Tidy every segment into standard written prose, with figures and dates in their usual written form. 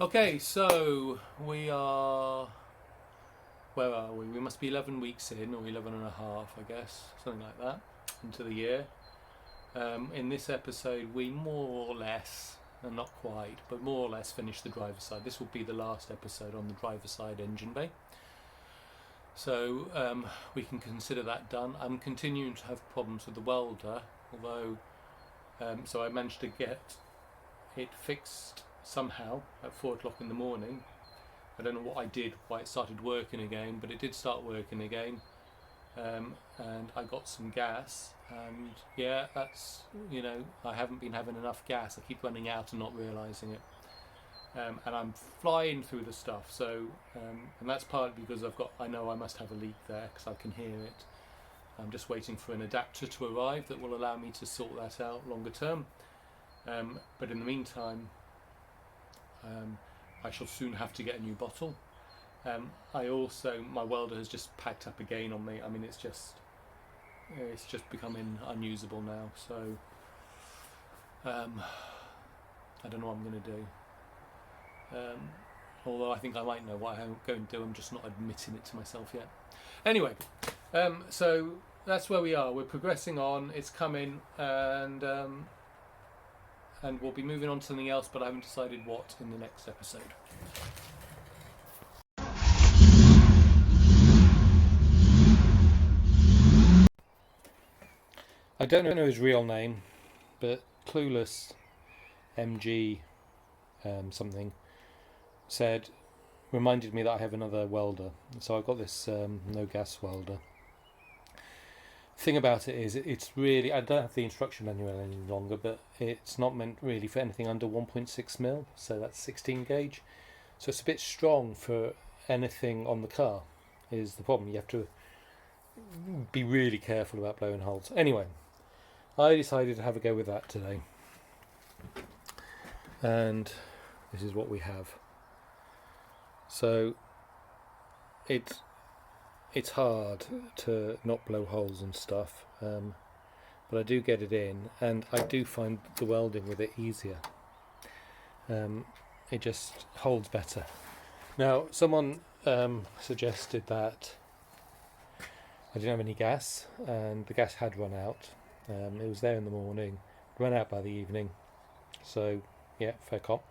Okay, so where are we? We must be 11 weeks in, or 11 and a half, I guess, something like that, into the year. In this episode, we more or less, and not quite, but more or less finished the driver's side. This will be the last episode on the driver's side engine bay. So we can consider that done. I'm continuing to have problems with the welder, although, so I managed to get it fixed somehow at 4 o'clock in the morning. I don't know what I did, why it started working again, but it did start working again. And I got some gas, and yeah, that's, I haven't been having enough gas. I keep running out and not realising it. And I'm flying through the stuff, so and that's partly because I know I must have a leak there because I can hear it. I'm just waiting for an adapter to arrive that will allow me to sort that out longer term. But in the meantime, I shall soon have to get a new bottle. My welder has just packed up again on me. I mean, it's just becoming unusable now. So I don't know what I'm going to do. Although I think I might know what I'm going to do. I'm just not admitting it to myself yet. Anyway, so that's where we are. We're progressing on. It's coming, and we'll be moving on to something else, but I haven't decided what in the next episode. I don't know his real name, but Clueless MG something reminded me that I have another welder. So I've got this no gas welder. Thing about it is, it's really, I don't have the instruction manual any longer, but it's not meant really for anything under 1.6 mil, so that's 16 gauge. So it's a bit strong for anything on the car, is the problem. You have to be really careful about blowing holes. Anyway, I decided to have a go with that today, and this is what we have. So it's hard to not blow holes and stuff, but I do get it in, and I do find the welding with it easier. It just holds better. Now, someone suggested that I didn't have any gas, and the gas had run out. It was there in the morning, ran out by the evening, so yeah, fair cop.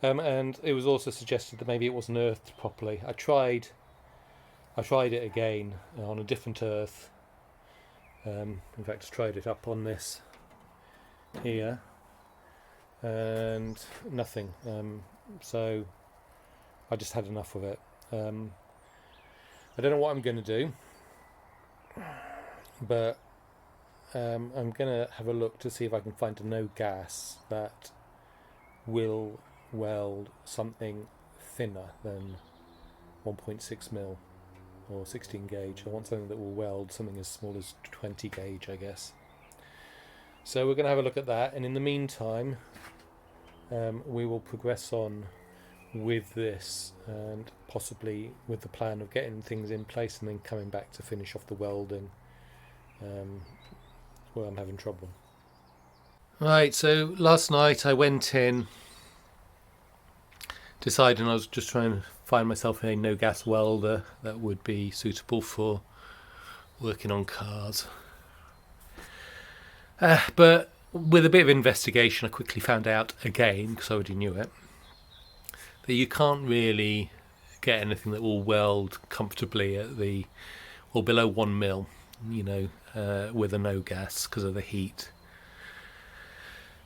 And it was also suggested that maybe it wasn't earthed properly. I tried it again on a different earth. In fact, I tried it up on this here, and nothing. So I just had enough of it. I don't know what I'm going to do, but I'm going to have a look to see if I can find a no gas that will weld something thinner than 1.6 mil or 16 gauge. I want something that will weld something as small as 20 gauge, I guess. So we're going to have a look at that, and in the meantime we will progress on with this, and possibly with the plan of getting things in place and then coming back to finish off the welding where I'm having trouble. Right, so last night I went in deciding I was just trying to find myself a no gas welder that would be suitable for working on cars. But with a bit of investigation, I quickly found out again, because I already knew it, that you can't really get anything that will weld comfortably at or below 1 mil, with a no gas because of the heat.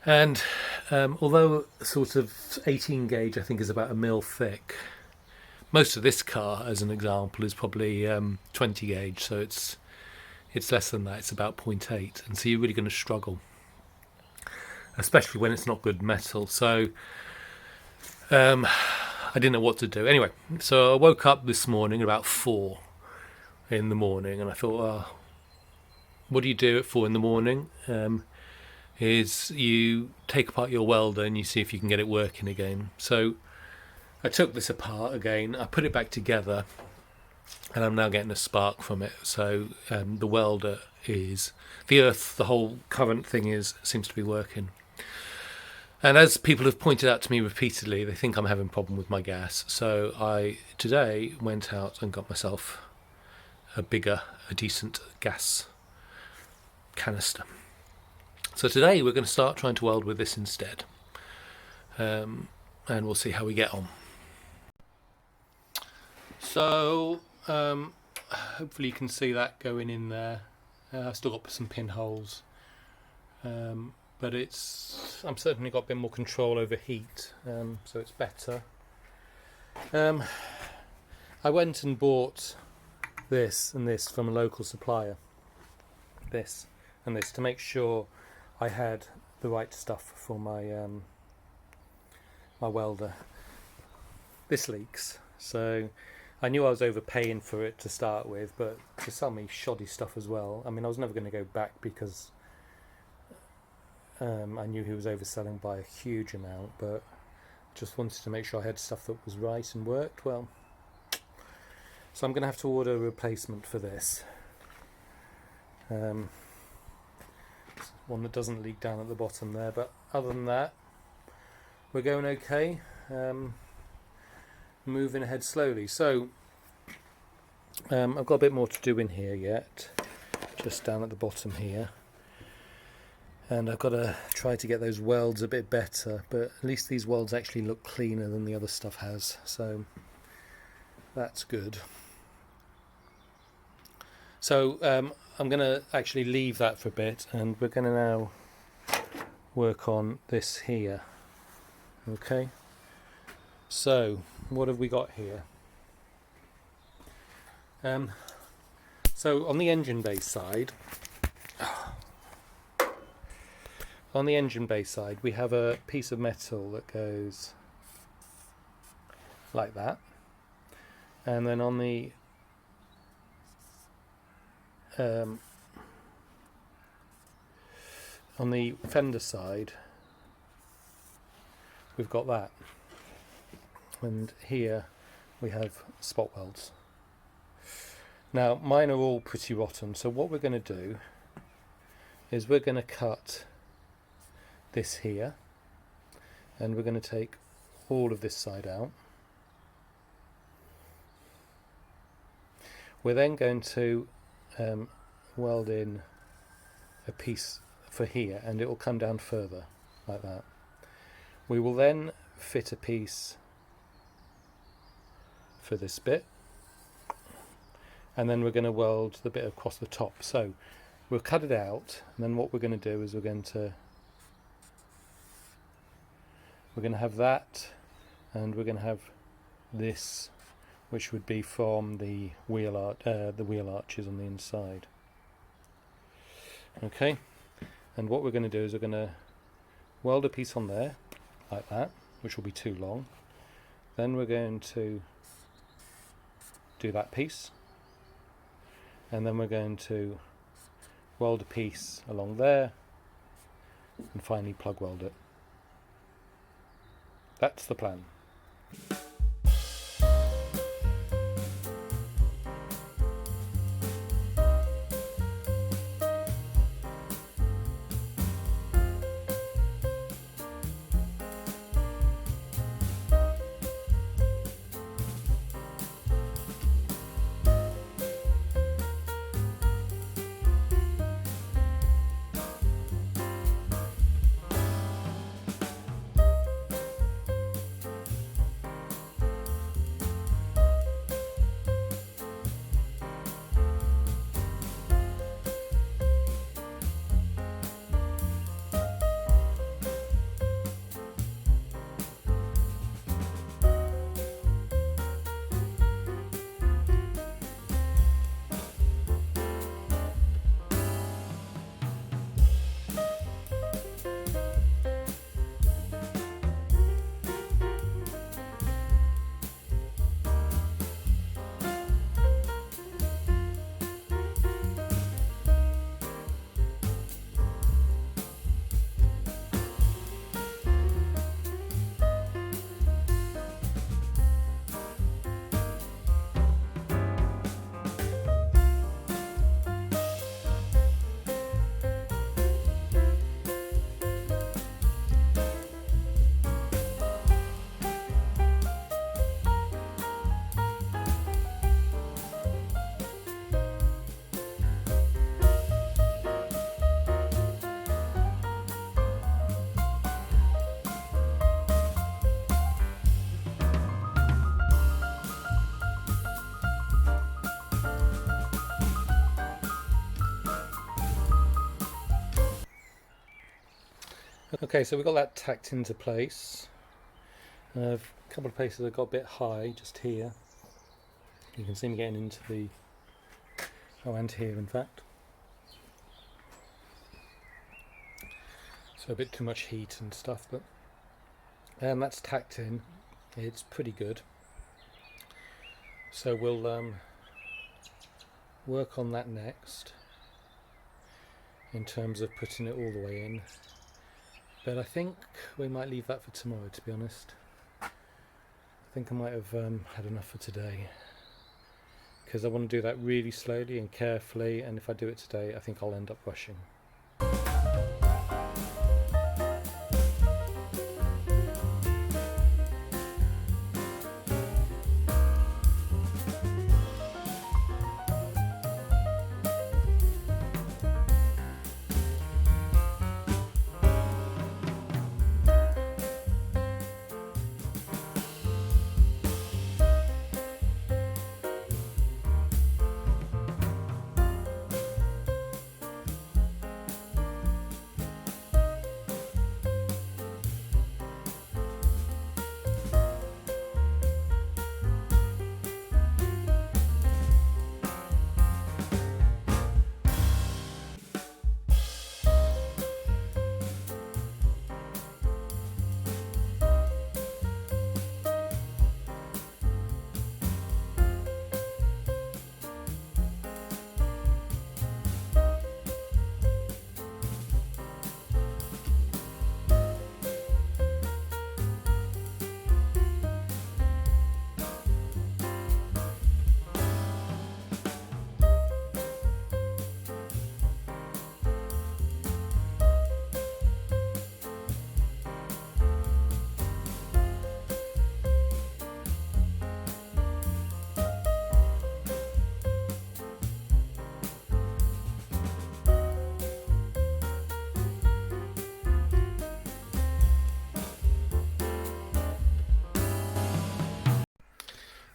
And although sort of 18 gauge I think is about 1 mil thick, most of this car, as an example, is probably 20 gauge, so it's less than that. It's about 0.8, and so you're really going to struggle, especially when it's not good metal. So I didn't know what to do. Anyway, so I woke up this morning at about 4 in the morning, and I thought, what do you do at 4 in the morning? Is you take apart your welder and you see if you can get it working again. So I took this apart again, I put it back together, and I'm now getting a spark from it. So the welder the whole current thing seems to be working. And as people have pointed out to me repeatedly, they think I'm having a problem with my gas. So I today went out and got myself a decent gas canister. So today we're going to start trying to weld with this instead. And we'll see how we get on. So hopefully you can see that going in there. I've still got some pinholes. But I'm certainly got a bit more control over heat, so it's better. I went and bought this and this from a local supplier, this and this, to make sure I had the right stuff for my my welder. This leaks, so I knew I was overpaying for it to start with, but to sell me shoddy stuff as well. I mean, I was never going to go back because I knew he was overselling by a huge amount, but just wanted to make sure I had stuff that was right and worked well. So I'm going to have to order a replacement for this. One that doesn't leak down at the bottom there, but other than that, we're going okay. Moving ahead slowly. So I've got a bit more to do in here yet, just down at the bottom here. And I've got to try to get those welds a bit better, but at least these welds actually look cleaner than the other stuff has, so that's good. So I'm going to actually leave that for a bit, and we're going to now work on this here. Okay, so what have we got here? So on the engine bay side, we have a piece of metal that goes like that, and then on the fender side we've got that, and here we have spot welds. Now mine are all pretty rotten, so what we're going to do is we're going to cut this here, and we're going to take all of this side out. We're then going to weld in a piece for here, and it will come down further like that. We will then fit a piece for this bit, and then we're going to weld the bit across the top. So we'll cut it out, and then what we're going to do is we're going to have that, and we're going to have this, which would be from the wheel arches on the inside. Okay, and what we're going to do is we're going to weld a piece on there like that, which will be too long. Then we're going to do that piece, and then we're going to weld a piece along there, and finally plug weld it. That's the plan. Okay, so we've got that tacked into place. A couple of places I've got a bit high, just here. You can see me getting into the, and here in fact. So a bit too much heat and stuff, but that's tacked in. It's pretty good. So we'll work on that next in terms of putting it all the way in. But I think we might leave that for tomorrow, to be honest. I think I might have had enough for today, because I want to do that really slowly and carefully, and if I do it today I think I'll end up rushing.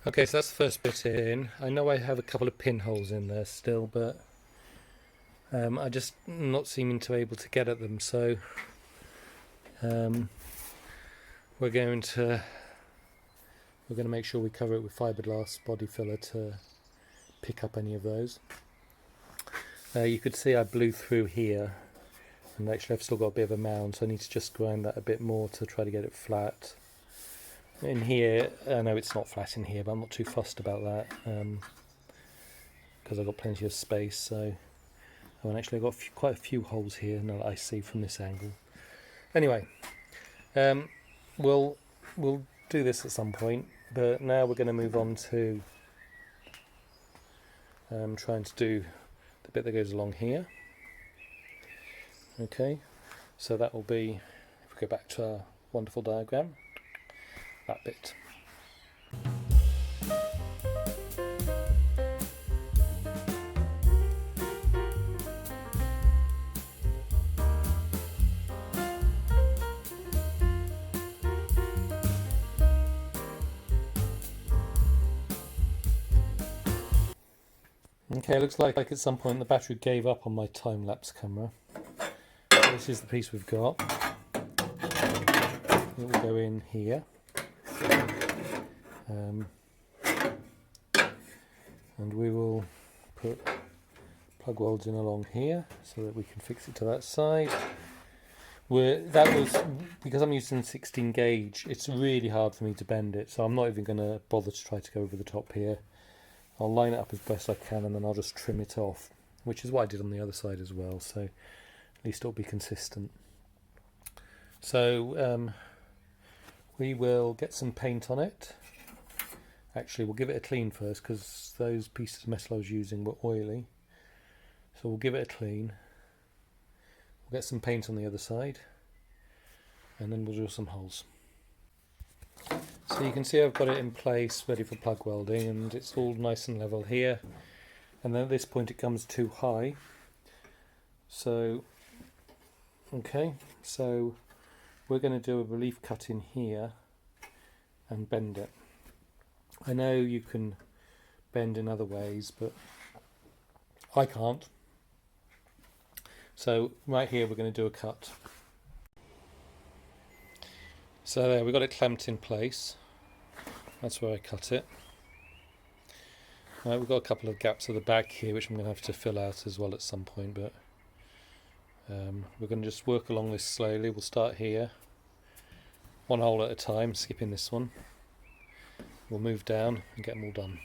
Okay, so that's the first bit in. I know I have a couple of pinholes in there still, but I just not seeming to able to get at them, so we're going to make sure we cover it with fiberglass body filler to pick up any of those. You could see I blew through here, and actually I've still got a bit of a mound, so I need to just grind that a bit more to try to get it flat. In here, I know it's not flat in here, but I'm not too fussed about that, because I've got plenty of space. So, oh, and actually I've got quite a few holes here now that I see from this angle. Anyway, we'll do this at some point, but now we're going to move on to trying to do the bit that goes along here. Okay, so that will be, if we go back to our wonderful diagram, that bit. Okay, it looks like at some point the battery gave up on my time-lapse camera. This is the piece we've got. It will go in here. And we will put plug welds in along here so that we can fix it to that side. That was because I'm using 16 gauge, it's really hard for me to bend it, so I'm not even going to bother to try to go over the top here. I'll line it up as best I can and then I'll just trim it off, which is what I did on the other side as well, so at least it'll be consistent. So we will get some paint on it. Actually, we'll give it a clean first, because those pieces of metal I was using were oily. So we'll give it a clean. We'll get some paint on the other side, and then we'll drill some holes. So you can see I've got it in place, ready for plug welding, and it's all nice and level here. And then at this point it comes too high. So, okay, so we're going to do a relief cut in here and bend it. I know you can bend in other ways, but I can't. So right here we're going to do a cut. So there, we got it clamped in place. That's where I cut it. Right, we've got a couple of gaps at the back here which I'm going to have to fill out as well at some point, but we're going to just work along this slowly. We'll start here, one hole at a time, skipping this one. We'll move down and get them all done.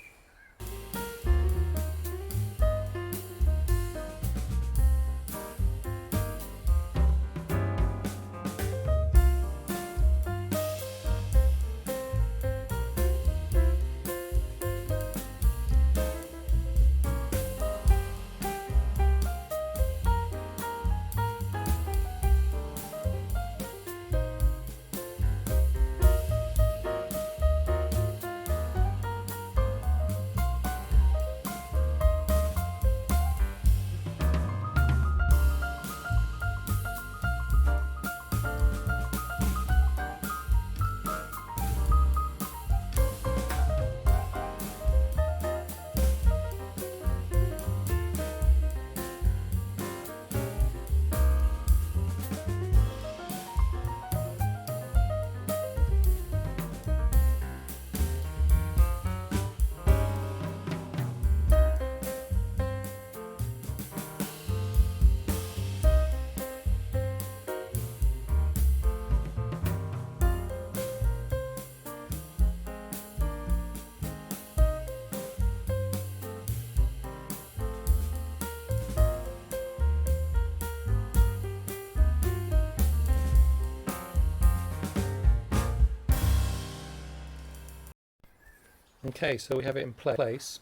Okay, so we have it in place.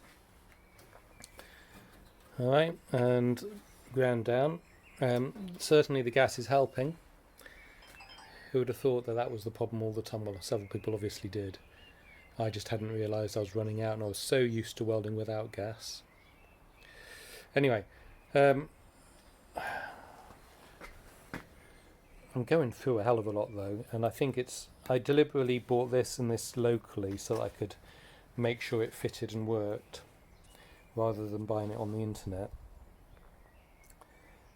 Alright, and ground down. Certainly the gas is helping. Who would have thought that that was the problem all the time? Well, several people obviously did. I just hadn't realised I was running out, and I was so used to welding without gas. Anyway, I'm going through a hell of a lot though, and I think I deliberately bought this and this locally so that I could make sure it fitted and worked rather than buying it on the internet.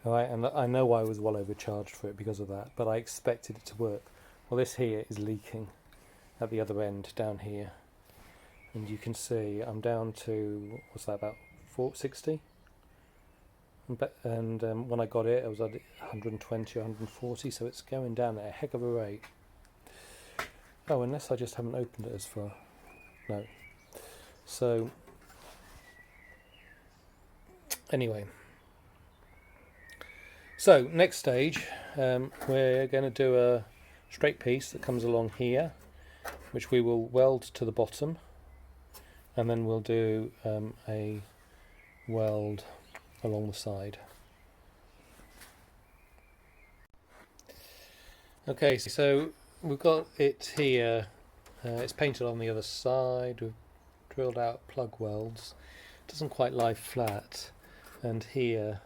Alright, and I know I was well overcharged for it because of that, but I expected it to work. Well, this here is leaking at the other end down here, and you can see I'm down to, what's that, about 460, and when I got it I was at 120 or 140, so it's going down at a heck of a rate. Oh, unless I just haven't opened it as far. No. So anyway, so next stage, we're going to do a straight piece that comes along here, which we will weld to the bottom, and then we'll do a weld along the side. Okay, so we've got it here, it's painted on the other side, we've drilled out plug welds, it doesn't quite lie flat, and here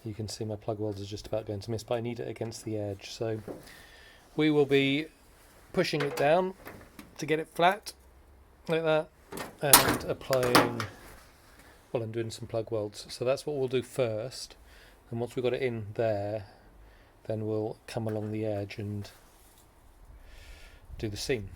you can see my plug welds are just about going to miss, but I need it against the edge, so we will be pushing it down to get it flat like that, and applying, well, I'm doing some plug welds, so that's what we'll do first, and once we've got it in there, then we'll come along the edge and do the seam.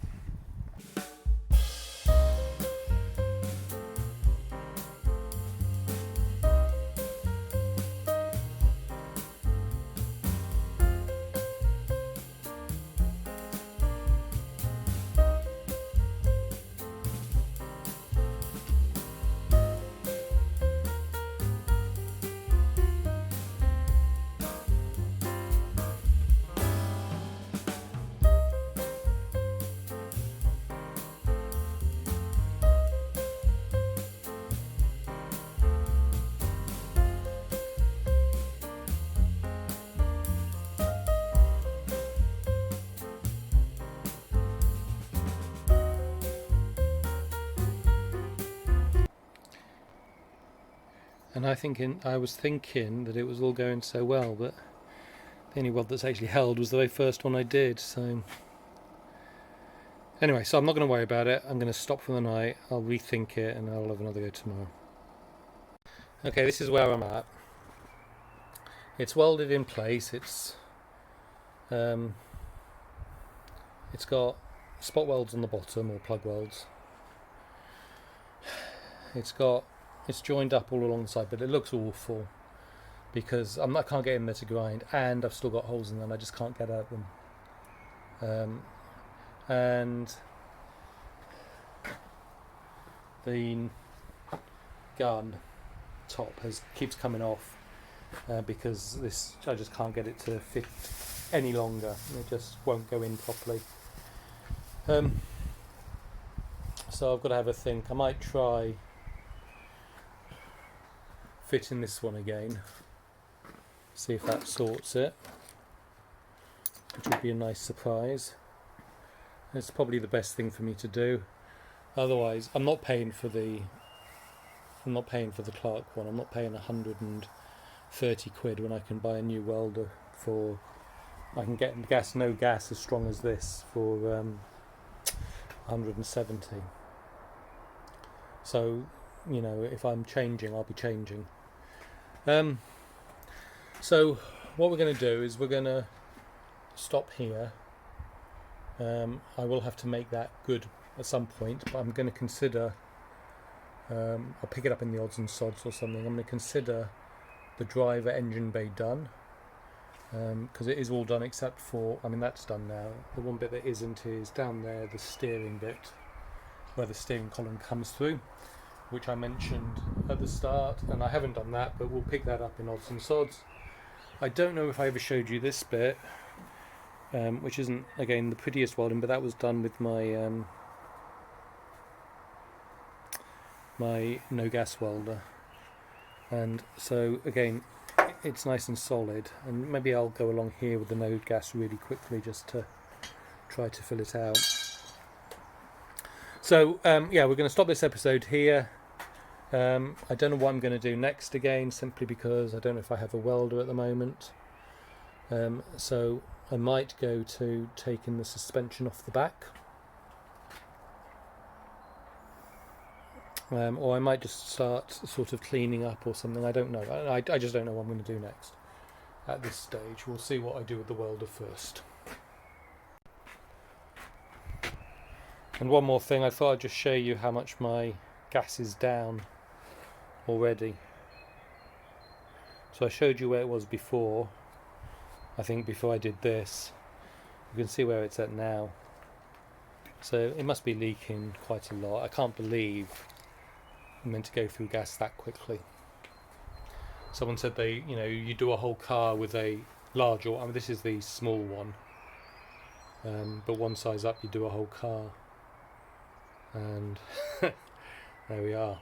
And I was thinking that it was all going so well, but the only weld that's actually held was the very first one I did. So anyway, so I'm not going to worry about it. I'm going to stop for the night. I'll rethink it, and I'll have another go tomorrow. Okay, this is where I'm at. It's welded in place. It's It's got spot welds on the bottom, or plug welds. It's joined up all along the side, but it looks awful because I can't get in there to grind, and I've still got holes in them and I just can't get at them. And the gun top keeps coming off because I just can't get it to fit any longer. It just won't go in properly. So I've got to have a think. I might try fitting this one again, see if that sorts it, which would be a nice surprise. It's probably the best thing for me to do. Otherwise, I'm not paying for the Clark one. I'm not paying 130 quid when I can buy a new welder for. I can get no gas as strong as this for 170. So, you know, if I'm changing, I'll be changing. So what we're going to do is we're going to stop here. I will have to make that good at some point, but I'm going to consider, I'll pick it up in the odds and sods or something. I'm going to consider the driver engine bay done, because it is all done except for, I mean, that's done now. The one bit that isn't is down there, the steering bit, where the steering column comes through, which I mentioned at the start, and I haven't done that, but we'll pick that up in odds and sods. I don't know if I ever showed you this bit, which isn't, again, the prettiest welding, but that was done with my my no gas welder, and so again it's nice and solid, and maybe I'll go along here with the no gas really quickly just to try to fill it out. So yeah, we're going to stop this episode here. I don't know what I'm going to do next again, simply because I don't know if I have a welder at the moment. So I might go to taking the suspension off the back, or I might just start sort of cleaning up or something. I don't know. I just don't know what I'm going to do next at this stage. We'll see what I do with the welder first. And one more thing, I thought I'd just show you how much my gas is down already. So I showed you where it was before, I think before I did this. You can see where it's at now. So it must be leaking quite a lot. I can't believe I'm meant to go through gas that quickly. Someone said you do a whole car with a large, I mean this is the small one, but one size up you do a whole car. And there we are.